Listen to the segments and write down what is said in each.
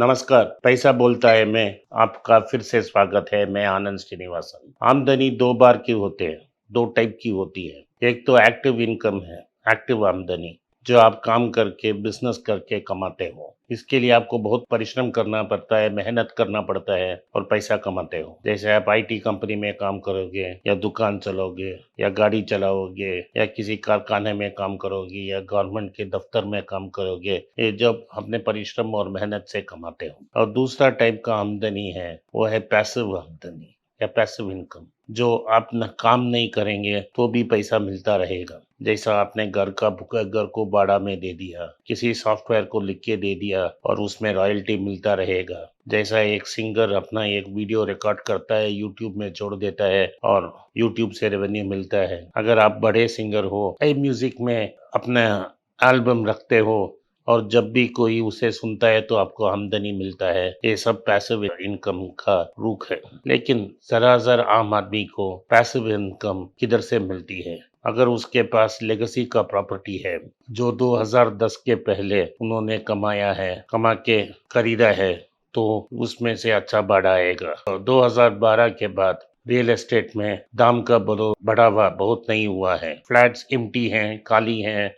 नमस्कार, पैसा बोलता है मैं आपका फिर से स्वागत है। मैं आनंद श्रीनिवासन। आमदनी 2 बार की होते हैं, 2 टाइप की होती है। एक तो एक्टिव इनकम है, एक्टिव आमदनी, जो आप काम करके, बिज़नेस करके कमाते हो। इसके लिए आपको बहुत परिश्रम करना पड़ता है, मेहनत करना पड़ता है और पैसा कमाते हो। जैसे आप आईटी कंपनी में काम करोगे या दुकान चलाओगे या गाड़ी चलाओगे या किसी कारखाने में काम करोगे या गवर्नमेंट के दफ्तर में काम करोगे, ये जब अपने परिश्रम और मेहनत से कमाते हो। और दूसरा टाइप का आमदनी है, वो है पैसिव आमदनी या पैसिव इनकम, जो आप न काम नहीं करेंगे तो भी पैसा मिलता रहेगा। जैसा आपने घर को भाड़ा में दे दिया, किसी सॉफ्टवेयर को लिख के दे दिया और उसमें रॉयल्टी मिलता रहेगा। जैसा एक सिंगर अपना एक वीडियो रिकॉर्ड करता है, यूट्यूब में जोड़ देता है और यूट्यूब से रेवेन्यू मिलता है। अगर आप बड़े सिंगर हो, म्यूजिक में अपना एल्बम रखते हो और जब भी कोई उसे सुनता है तो आपको आमदनी मिलता है। ये सब पैसिव इनकम का रूप है। लेकिन सरासर आम आदमी को पैसिव इनकम किधर से मिलती है? अगर उसके पास लेगेसी का प्रॉपर्टी है, जो 2010 के पहले उन्होंने कमाया है, कमा के खरीदा है, तो उसमें से अच्छा बढ़ा आएगा। और 2012 के बाद रियल एस्टेट में दाम का बढ़ावा बहुत नहीं हुआ है। फ्लैट्स एम्प्टी हैं, खाली हैं,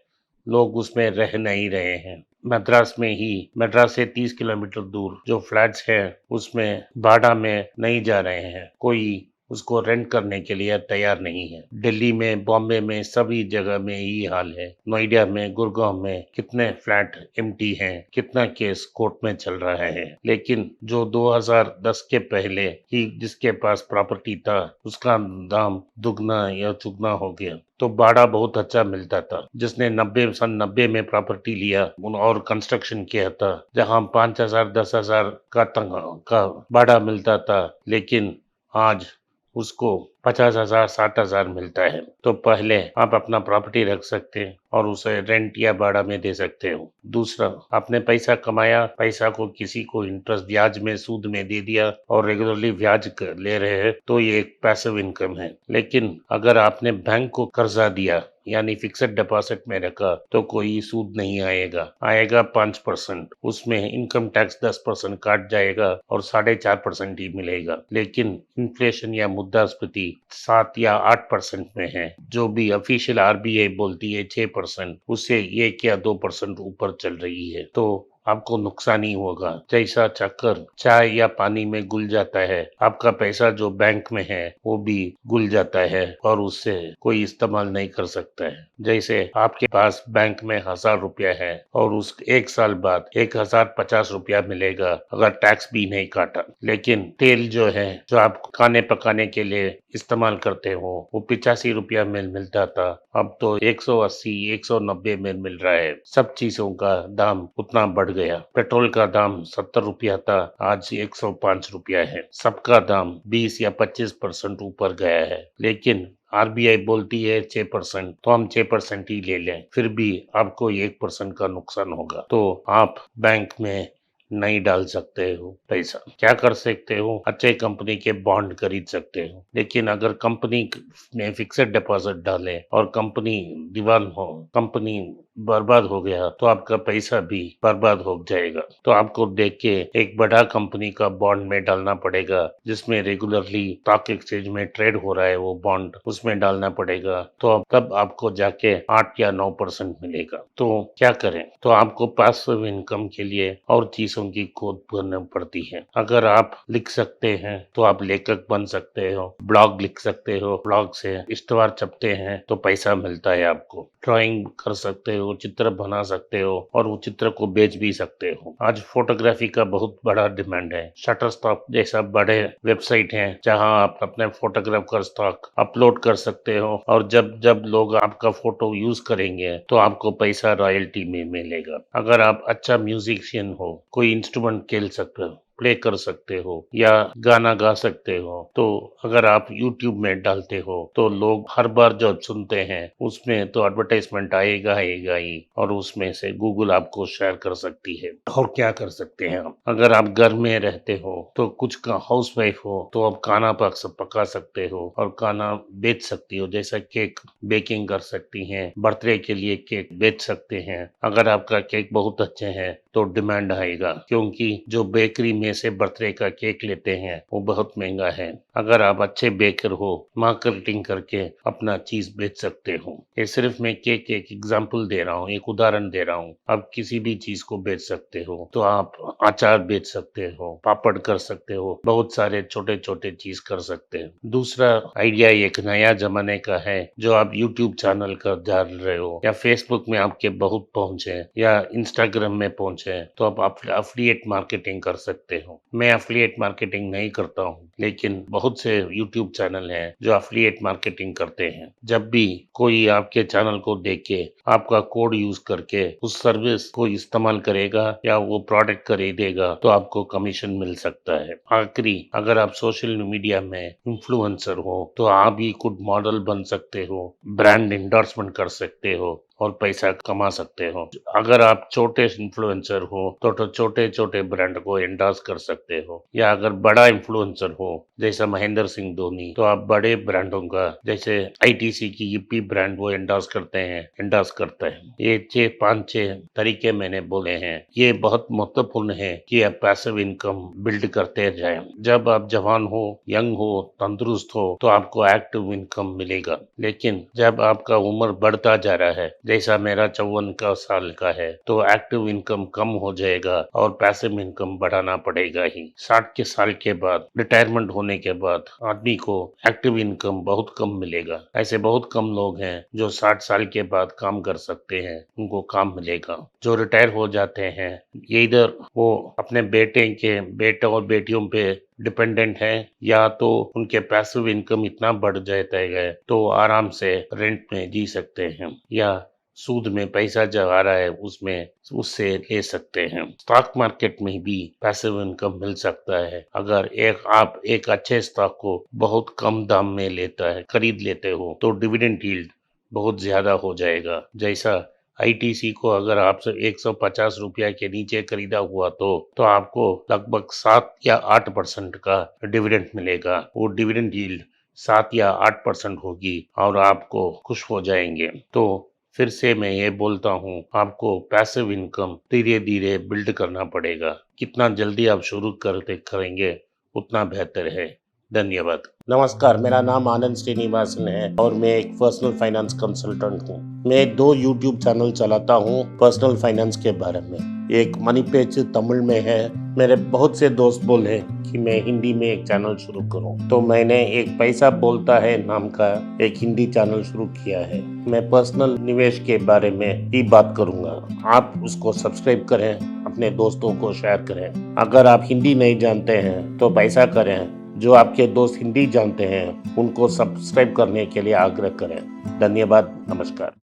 लोग उसमें रह नहीं रहे हैं। मद्रास से 30 किलोमीटर दूर जो फ्लैट्स हैं उसमें भाड़ा में नहीं जा रहे हैं, कोई उसको रेंट करने के लिए तैयार नहीं है। दिल्ली में, बॉम्बे में, सभी जगह में यही हाल है। नोएडा में, गुड़गांव में कितने फ्लैट एम्प्टी हैं, कितना केस कोर्ट में चल रहा है। लेकिन जो 2010 के पहले ही जिसके पास प्रॉपर्टी था, उसका दाम दुगना या चुगना हो गया। तो भाड़ा बहुत अच्छा मिलता था। जिसने सन 90 में प्रॉपर्टी लिया और कंस्ट्रक्शन किया था, जहां 5,000 10,000 का भाड़ा मिलता था, लेकिन आज उसको 50,000 60,000 मिलता है। तो पहले आप अपना प्रॉपर्टी रख सकते हैं और उसे रेंट या भाड़ा में दे सकते हो। दूसरा, आपने पैसा कमाया, पैसा को किसी को इंटरेस्ट ब्याज में, सूद में दे दिया और रेगुलरली ले रहे हैं, तो ये एक पैसिव इनकम है। लेकिन अगर आपने बैंक को कर्जा दिया यानी फिक्स्ड डिपॉजिट में रखा, तो कोई सूद नहीं आएगा 5%। उसमें इनकम टैक्स 10% काट जाएगा और 4.5% ही मिलेगा। लेकिन इन्फ्लेशन या मुद्रास्फीति 7 या 8% में है। जो भी ऑफिशियल आरबीआई बोलती है 6%, उससे 1 या 2% ऊपर चल रही है, तो आपको नुकसान ही होगा। जैसा चक्कर चाय या पानी में घुल जाता है, आपका पैसा जो बैंक में है वो भी घुल जाता है और उससे कोई इस्तेमाल नहीं कर सकता है। जैसे आपके पास बैंक में 1,000 रुपया है और उस 1 साल बाद 1,050 रुपया मिलेगा, अगर टैक्स भी नहीं काटा। लेकिन तेल जो है, जो आप खाने पकाने के लिए इस्तेमाल करते हो, वो 85 रुपया में मिलता था, अब तो 180 190 में मिल रहा है। सब चीजों का दाम उतना बढ़ गया। पेट्रोल का दाम 70 रुपया था, आज 105 रुपया है। सबका दाम 20 या 25% ऊपर गया है। लेकिन आरबीआई बोलती है 6%, तो हम 6% ही ले लें, फिर भी आपको 1% का नुकसान होगा। तो आप बैंक में नहीं डाल सकते हो पैसा। क्या कर सकते हो? अच्छे कंपनी के बॉन्ड खरीद सकते हो। लेकिन अगर कंपनी में फिक्स्ड डिपॉजिट डाले और कंपनी दीवान हो, कंपनी बर्बाद हो गया, तो आपका पैसा भी बर्बाद हो जाएगा। तो आपको देख के एक बड़ा कंपनी का बॉन्ड में डालना पड़ेगा, जिसमें रेगुलरली स्टॉक एक्सचेंज में ट्रेड हो रहा है वो बॉन्ड, उसमें डालना पड़ेगा। तो तब आपको जाके 8 या 9% मिलेगा। तो क्या करें? तो आपको पैसिव इनकम के लिए और चीजों की खोज करनी पड़ती है। अगर आप लिख सकते हैं तो आप लेखक बन सकते हो, ब्लॉग लिख सकते हो, ब्लॉग से इश्तहार छपते हैं तो पैसा मिलता है आपको। ड्राइंग कर सकते हो, चित्र बना सकते हो और वो चित्र को बेच भी सकते हो। आज फोटोग्राफी का बहुत बड़ा डिमांड है। शटरस्टॉक जैसा बड़े वेबसाइट हैं जहां आप अपने फोटोग्राफ का स्टॉक अपलोड कर सकते हो और जब जब लोग आपका फोटो यूज करेंगे तो आपको पैसा रॉयल्टी में मिलेगा। अगर आप अच्छा म्यूजिशियन हो, कोई इंस्ट्रूमेंट खेल सकते हो, प्ले कर सकते हो या गाना गा सकते हो। तो अगर आप यूट्यूब में डालते हो तो लोग हर बार जब सुनते हैं उसमें तो एडवर्टाइजमेंट आएगा ही और उसमें से गूगल आपको शेयर कर सकती है। और क्या कर सकते हैं आप, अगर आप घर में रहते हो तो कुछ का हाउस वाइफ हो तो आप खाना पका सकते हो और खाना बेच सकती हो, जैसा केक बेकिंग कर सकती हैं, बर्थडे के लिए केक बेच सकते हैं। अगर आपका केक बहुत अच्छे हैं तो डिमांड आएगा, क्योंकि जो बेकरी में से बर्थडे का केक लेते हैं वो बहुत महंगा है। अगर आप अच्छे बेकर हो, मार्केटिंग करके अपना चीज बेच सकते हो। ये सिर्फ मैं केक एक एग्जांपल दे रहा हूँ, एक उदाहरण दे रहा हूँ। आप किसी भी चीज को बेच सकते हो, तो आप अचार बेच सकते हो, पापड़ कर सकते हो, बहुत सारे छोटे छोटे चीज कर सकते हो। दूसरा आइडिया एक नया जमाने का है, जो आप यूट्यूब चैनल कर डाल रहे हो या फेसबुक में आपके बहुत पहुंच है या इंस्टाग्राम में पहुंच है, तो आप अफिलिएट मार्केटिंग कर सकते हो। मैं अफिलिएट मार्केटिंग नहीं करता हूँ, लेकिन बहुत से यूट्यूब चैनल हैं जो अफिलिएट मार्केटिंग करते हैं। जब भी कोई आपके चैनल को देख के आपका कोड यूज करके उस सर्विस को इस्तेमाल करेगा या वो प्रोडक्ट खरीदेगा तो आपको कमीशन मिल सकता है। आखिरी, अगर आप सोशल मीडिया में इन्फ्लुएंसर हो तो आप भी खुद मॉडल बन सकते हो, ब्रांड इंडोर्समेंट कर सकते हो और पैसा कमा सकते हो। अगर आप छोटे इन्फ्लुएंसर हो तो छोटे छोटे ब्रांड को एंडोर्स कर सकते हो, या अगर बड़ा इन्फ्लुएंसर हो जैसा महेंद्र सिंह धोनी, तो आप बड़े ब्रांडों का जैसे आईटीसी की ईपी ब्रांड वो एंडोर्स करते हैं। ये 5-6 तरीके मैंने बोले हैं। ये बहुत महत्वपूर्ण है कि आप पैसिव इनकम बिल्ड करते जाएं। जब आप जवान हो, यंग हो, तंदुरुस्त हो तो आपको एक्टिव इनकम मिलेगा, लेकिन जब आपका उम्र बढ़ता जा रहा है, जैसा मेरा 54 साल का है, तो एक्टिव इनकम कम हो जाएगा और पैसिव इनकम बढ़ाना पड़ेगा ही। 60 के साल के बाद, रिटायरमेंट होने के बाद आदमी को एक्टिव इनकम बहुत कम मिलेगा। ऐसे बहुत कम लोग हैं जो 60 साल के बाद काम कर सकते हैं, उनको काम मिलेगा। जो रिटायर हो जाते हैं, ये इधर वो अपने बेटे और बेटियों पे डिपेंडेंट है, या तो उनके पैसिव इनकम इतना बढ़ जाता है तो आराम से रेंट में जी सकते हैं, या सूद में पैसा जो आ रहा है उसमें उससे ले सकते हैं। स्टॉक मार्केट में भी पैसिव इनकम मिल सकता है। अगर आप एक अच्छे स्टॉक को बहुत कम दाम में खरीद लेते हो तो डिविडेंड यील्ड बहुत ज्यादा हो जाएगा। जैसा आईटीसी को अगर आपसे 150 रुपया के नीचे खरीदा हुआ तो आपको लगभग 7 या 8% का डिविडेंड मिलेगा। वो डिविडेंड यील्ड 7 या 8% होगी और आपको खुश हो जाएंगे। तो फिर से मैं ये बोलता हूँ, आपको पैसिव इनकम धीरे धीरे बिल्ड करना पड़ेगा। कितना जल्दी आप शुरू करेंगे उतना बेहतर है। धन्यवाद। नमस्कार, मेरा नाम आनंद श्रीनिवासन है और मैं एक पर्सनल फाइनेंस कंसल्टेंट हूँ। मैं 2 यूट्यूब चैनल चलाता हूँ पर्सनल फाइनेंस के बारे में। एक मनी पेज तमिल में है। मेरे बहुत से दोस्त बोले कि मैं हिंदी में एक चैनल शुरू करूं, तो मैंने एक पैसा बोलता है नाम का एक हिंदी चैनल शुरू किया है। मैं पर्सनल निवेश के बारे में ही बात करूंगा। आप उसको सब्सक्राइब करें, अपने दोस्तों को शेयर करें। अगर आप हिंदी नहीं जानते हैं तो पैसा करें। जो आपके दोस्त हिंदी जानते हैं उनको सब्सक्राइब करने के लिए आग्रह करें। धन्यवाद, नमस्कार।